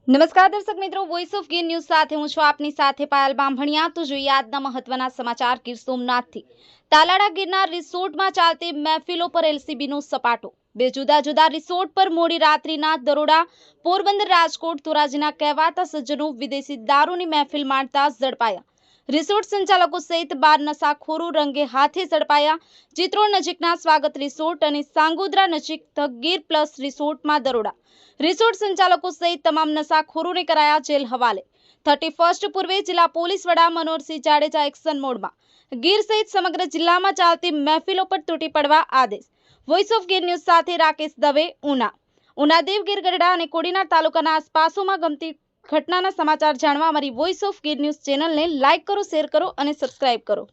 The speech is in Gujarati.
નમસ્કાર દર્શક મિત્રો, વોઇસ ઓફ ગીર ન્યૂઝ સાથે હું છું આપની સાથે પાયલ બામભણિયા। તો જોઈએ આજના મહત્વના સમાચાર। ગીર સોમનાથથી તાલાડા ગીરના રિસોર્ટમાં ચાલતી મહેફિલો પર એલસીબીનો સપાટો। બે જુદા જુદા રિસોર્ટ પર મોડી રાત્રિના દરોડા। પોરબંદર, રાજકોટ, ધોરાજીના કહેવાતા સજ્જનો વિદેશી દારૂની મહેફિલ માણતા ઝડપાયા। રિસોર્ટ સંચાલકો સહિત 12 નશાખોરો રંગે હાથે ઝડપાયા। ચિત્રોડ નજીકના સ્વાગત રિસોર્ટ અને સાંગોદ્રા નજીક ધ ગીર પ્લસ રિસોર્ટમાં દરોડા। રિસોર્ટ સંચાલકો સહિત તમામ નશાખોરોને કરાયા જેલ હવાલે। 31 પૂર્વે જિલ્લા પોલીસ વડા મનોહરસિંહ જાડેજા એક્શન મોડમાં। ગીર સહિત સમગ્ર જિલ્લામાં ચાલતી મહેફિલો પર તૂટી પડવા આદેશ। વોઇસ ઓફ ગીર ન્યૂઝ સાથે રાકેશ દવે, ઉના। ઉના, દેવગીર, ગઢડા અને કોડીનાર તાલુકાના આસપાસોમાં ગમતી ઘટનાના સમાચાર જાણવા અમારી વોઇસ ઓફ ગીર ન્યૂઝ ચેનલને લાઇક કરો, શેર કરો અને સબસ્ક્રાઇબ કરો।